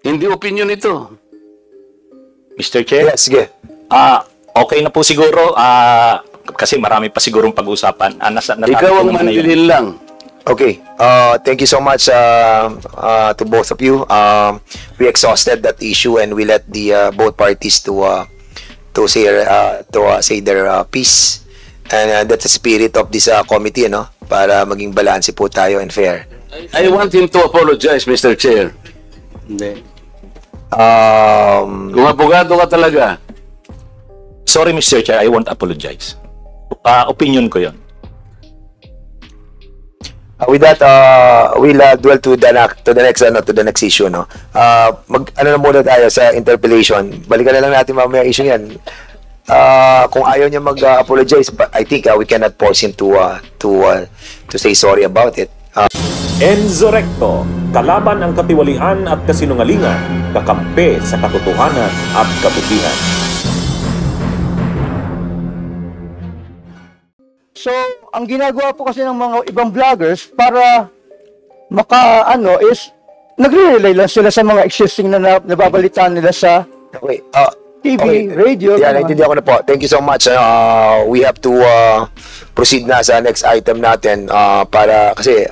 Hindi opinion ito. Mr. Chair? Yes, sige. Okay na po siguro. Kasi marami pa sigurong pag-usapan. Ikaw ang manlilin lang. Okay. Thank you so much to both of you. We exhausted that issue and we let the both parties to say their piece. And that's the spirit of this committee, no? Para maging balanse po tayo and fair. I want him to apologize, Mr. Chair. Hindi. Kung abogado ka talaga. Sorry, Mr. Chair, I won't apologize. Opinion ko yon. With that, we'll dwell to the next issue, no. Ano na muna tayo sa interpellation. Balikan na lang natin mamaya issue yan. Kung ayaw niya mag-apologize, but I think we cannot force him to say sorry about it. Enzo Recto, kalaban ang katiwalian at kasinungalingan, kakampi sa katotohanan at kabutihan. So, ang ginagawa po kasi ng mga ibang vloggers para is nagre-relay lang sila sa mga existing na nababalitaan nila sa Okay. TV, Okay. radio. Yeah, naintindihan ko na po. Thank you so much. We have to proceed na sa next item natin para kasi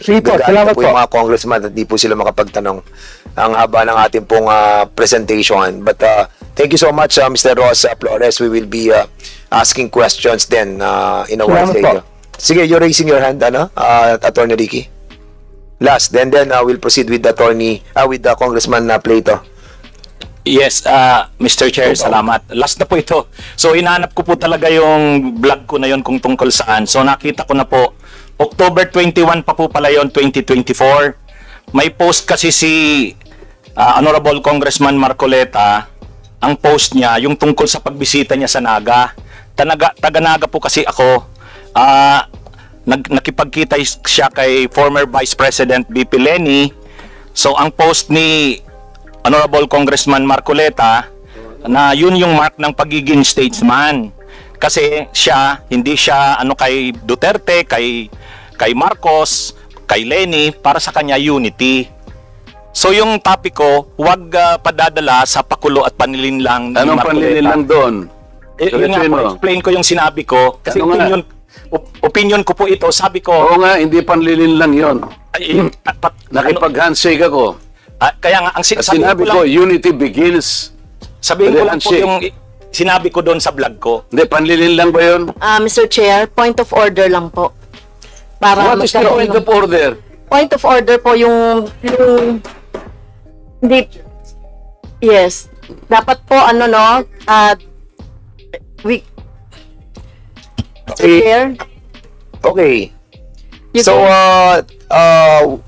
Sige po, gagaan salamat po po. yung mga congressman at di po sila makapagtanong ang haba ng ating pong presentation. But thank you so much, Mr. Ross Flores. We will be asking questions then in a while. Salamat po. Sige, you're raising your hand, Attorney Ricky. Last, then we'll proceed with the Congressman Plato. Yes, Mr. Chair, salamat. Last na po ito. So, hinahanap ko po talaga yung vlog ko na yon kung tungkol saan. So, nakita ko na po, October 21 pa po pala yon, 2024. May post kasi si Honorable Congressman Marcoleta. Ang post niya, yung tungkol sa pagbisita niya sa Naga. Taga-Naga po kasi ako. Nakipagkita siya kay former Vice President BP Leni. So, ang post ni Honorable Congressman Marcoleta na yun yung mark ng pagiging statesman. Kasi hindi siya kay Duterte, kay Marcos, kay Leni, para sa kanya unity. So yung topic ko, huwag padadala sa pakulo at panlilinlang ni Anong Marcoleta. panlilin lang doon? Yun nga po, explain ko yung sinabi ko. Kasi opinion ko po ito, sabi ko... Oo nga, hindi panlilin lang yon. Nakipag-handshake ako. Kaya nga, ang Sinabi ko, unity begins. sabihin ko lang po yung sinabi ko doon sa vlog ko. Hindi, panlilin lang ba yun? Mr. Chair, point of order lang po. Para What is the point of order? Point of order po yung hindi, yes. Dapat po, Mr. Chair, Okay. You So,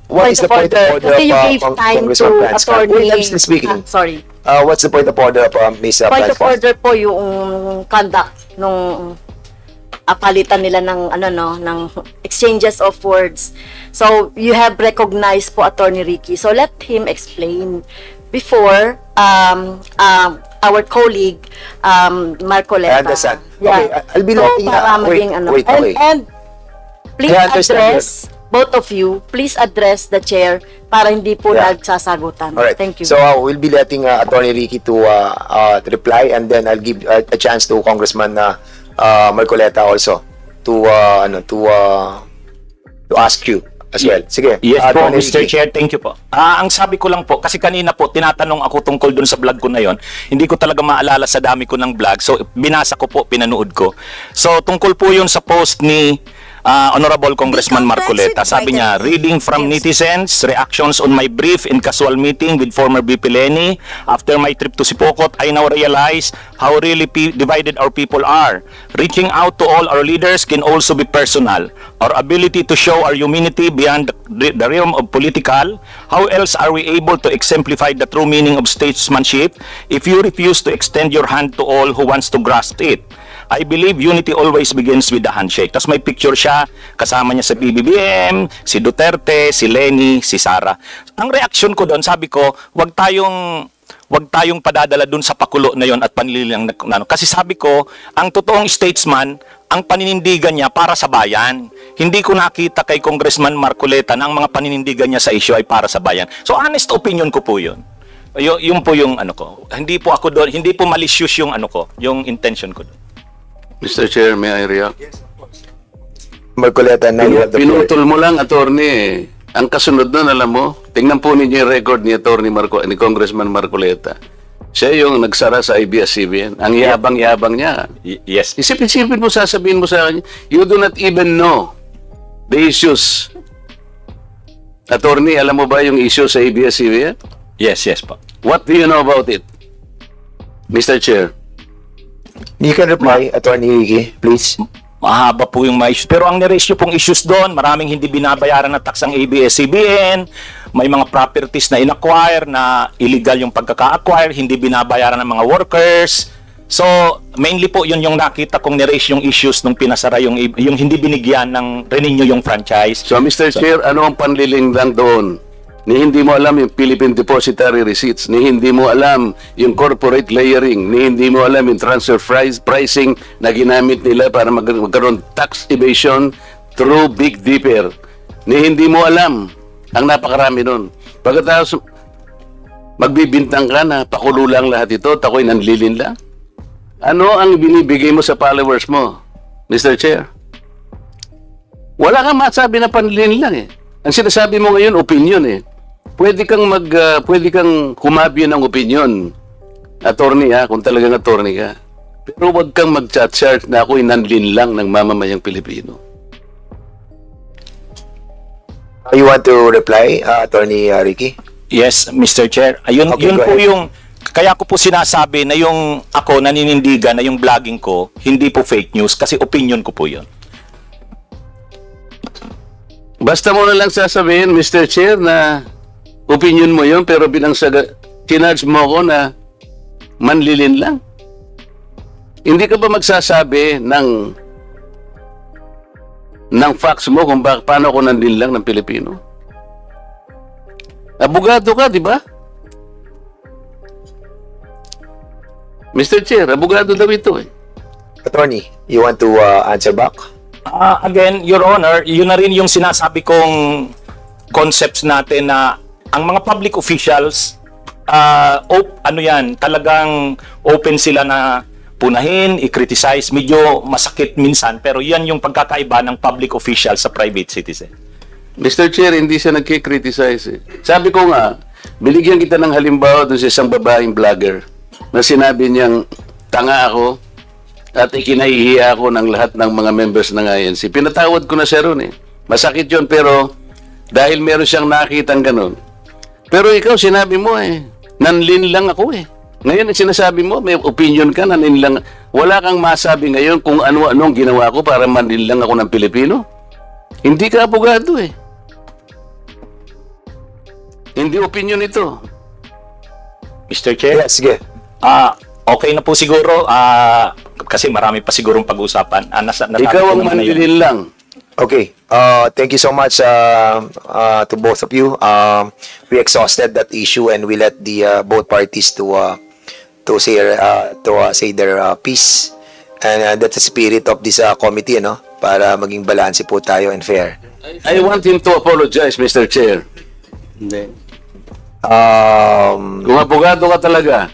what is the point of order Kasi you of gave time Congressman to Franz? Attorney... Wait, I'm still speaking. sorry. What's the point of order of Ms. Point Franz? of order po yung conduct nung palitan nila ng ng exchanges of words. So you have recognized po Attorney Ricky. So let him explain before our colleague I Marcoleta. understand. Yeah. Okay, I'll be letting para maging wait, okay. And please I understand address both of you. Please address the chair para hindi po Yeah. nagsasagutan. All right. Thank you. So we'll be letting Attorney Ricky to reply, and then I'll give a chance to Congressman Marcoleta also to ask you as well. Sige. Yes po, Attorney Mr. Ricky. Chair, thank you po. Ang sabi ko lang po, kasi kanina po, tinatanong ako tungkol dun sa vlog ko na yon. Hindi ko talaga maalala sa dami ko ng vlog. So, binasa ko po, pinanood ko. So, tungkol po yun sa post ni Honorable Congressman Marcoleta. Sabi niya, reading from netizens, reactions on my brief and casual meeting with former VP Leni. After my trip to Sipokot, I now realize how really divided our people are. Reaching out to all our leaders can also be personal. Our ability to show our humanity beyond the realm of political. How else are we able to exemplify the true meaning of statesmanship if you refuse to extend your hand to all who wants to grasp it? I believe unity always begins with the handshake. Tapos may picture siya, kasama niya sa PBBM, si Duterte, si Leni, si Sara. Ang reaksyon ko doon, sabi ko, wag tayong padadala doon sa pakulo na yon at panlilang kasi sabi ko, ang totoong statesman, ang paninindigan niya para sa bayan. Hindi ko nakita kay Congressman Marcoleta na ang mga paninindigan niya sa issue ay para sa bayan. So honest opinion ko po yun. Yung po yung ano ko. Hindi po ako doon, hindi po malicious yung ano ko, yung intention ko doon. Mr. Chair, may I react? Marcoleta, now you have the floor. Pinutol mo lang, attorney. Ang kasunod nun, alam mo, tingnan po ninyo yung record ni attorney ni Congressman Marcoleta. Siya yung nagsara sa ABS-CBN. Ang yabang-yabang niya. Yes. Isipin mo, sasabihin mo sa akin, you do not even know the issues. Attorney, alam mo ba yung issue sa ABS-CBN? Yes po. What do you know about it? Mr. Chair. You can reply, Attorney Ricky, please. Mahaba po yung mga issues. Pero ang niraise nyo pong issues doon, maraming hindi binabayaran na tax ang ABS-CBN, may mga properties na in-acquire na illegal yung pagkaka-acquire, hindi binabayaran ng mga workers. So, mainly po yun yung nakita kong niraise yung issues nung pinasara yung hindi binigyan ng renew yung franchise. So, Mr. Chair, ano ang panliling lang doon? Ni hindi mo alam yung Philippine Depositary Receipts, ni hindi mo alam yung corporate layering, ni hindi mo alam yung transfer pricing na ginamit nila para magkaroon tax evasion through Big Dipper. Ni hindi mo alam ang napakarami nun. Pagkatapos magbibintang ka na pakulo lang lahat ito, tako'y nanlilin lang. Ano ang binibigay mo sa followers mo, Mr. Chair? Wala kang masabi na panlilin lang eh. Ang sinasabi mo ngayon, opinion eh. Pwede kang humabi ng opinion, attorney kung talagang attorney ka. Pero wag kang mag-chat na ako'y nanlin lang ng mamamayang Pilipino. You want to reply, Attorney Ricky? Yes, Mr. Chair. Ayun, Okay, yun go po ahead. yung, kaya ko po sinasabi na yung ako naninindigan na yung vlogging ko, hindi po fake news kasi opinion ko po yun. Basta mo na lang sasabihin, Mr. Chair, na opinion mo yun, pero kinarge mo ko na manlilin lang. Hindi ka ba magsasabi ng facts mo kung paano ako nanlilin lang ng Pilipino? Abogado ka, di ba? Mr. Chair, abogado daw ito eh. Attorney, you want to answer back? Again, Your Honor, yun na rin yung sinasabi kong concepts natin na ang mga public officials, talagang open sila na punahin, i-criticize, medyo masakit minsan, pero yan yung pagkakaiba ng public official sa private citizen. Mr. Chair, hindi siya nagkikriticize eh. Sabi ko nga, binigyan kita ng halimbawa doon sa isang babaeng vlogger na sinabi niyang tanga ako at ikinahihiya ako ng lahat ng mga members ng INC. Pinatawad ko na siya ron eh. Masakit yun pero dahil meron siyang nakitang ganun. Pero ikaw sinabi mo eh, nanlin lang ako eh. Ngayon sinasabi mo, may opinion ka, nanlin lang. Wala kang masabi ngayon kung ano-anong ginawa ko para manlin lang ako ng Pilipino. Hindi ka abogado eh. Hindi opinion ito. Mr. Chair? Yes, sige. Okay na po siguro, kasi marami pa sigurong pag-usapan. Ikaw ang manlilin lang. Okay. Thank you so much to both of you. We exhausted that issue and we let the both parties to say their piece. And that's the spirit of this committee, no? Para maging balanse po tayo and fair. I want him to apologize, Mr. Chair. Hindi. Kung abogado ka talaga.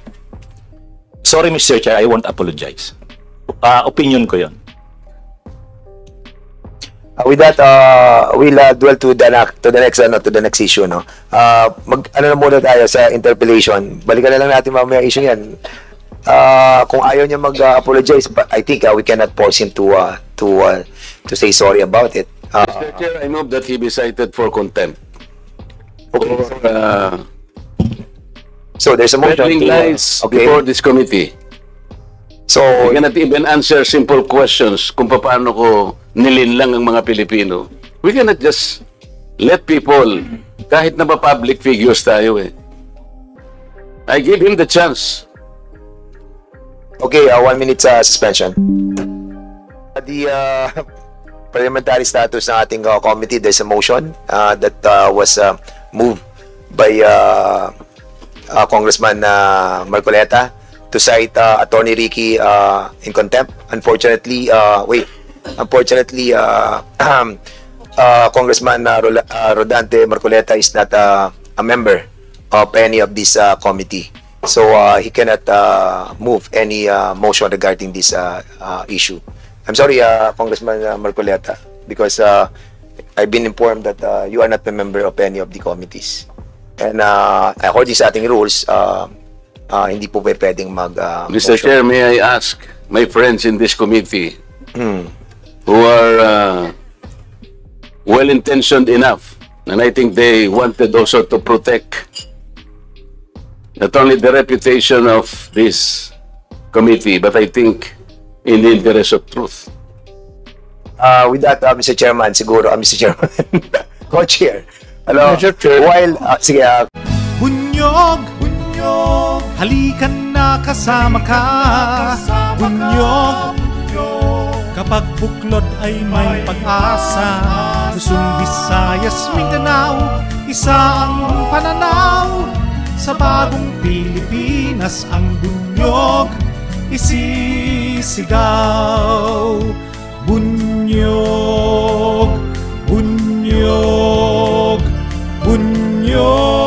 Sorry, Mr. Chair, I won't apologize. Opinion ko yon. With that, we'll dwell to the next issue, no. Ano na muna tayo sa interpellation. Balikan na lang natin mamaya issue yan. Kung ayaw niya mag-apologize, but I think we cannot force him to say sorry about it. Mr. Chair, I move that he be cited for contempt. So there's a motion Peddling to, lies okay. before this committee. So I cannot even answer simple questions kung paano ko nilinlang ang mga Pilipino. We cannot just let people, kahit na ba public figures tayo eh. I give him the chance. okay, 1 minute suspension. The parliamentary status ng ating committee, there's a motion that was moved by Congressman Marcoleta to cite Attorney Ricky in contempt. Unfortunately, Congressman Rodante Marcoleta is not a member of any of this committee. So he cannot move any motion regarding this issue. I'm sorry, Congressman Marcoleta, because I've been informed that you are not a member of any of the committees. And according sa ating rules, hindi po pwedeng mag Mr. Chair, may I ask my friends in this committee who are well-intentioned enough, and I think they wanted also to protect not only the reputation of this committee, but I think in the interest of truth. With that, Mr. Chairman, siguro, Mr. Chairman, Co-Chair, hello, Mr. Chair. while, sige, Bunyog, bunyog, halikan na kasama ka. Bunyog, kapag buklod ay may pag-asa. Luzon, Visayas, Mindanao, isa ang pananaw. Sa bagong Pilipinas ang bunyog isisigaw. Bunyog, bunyog, bunyog.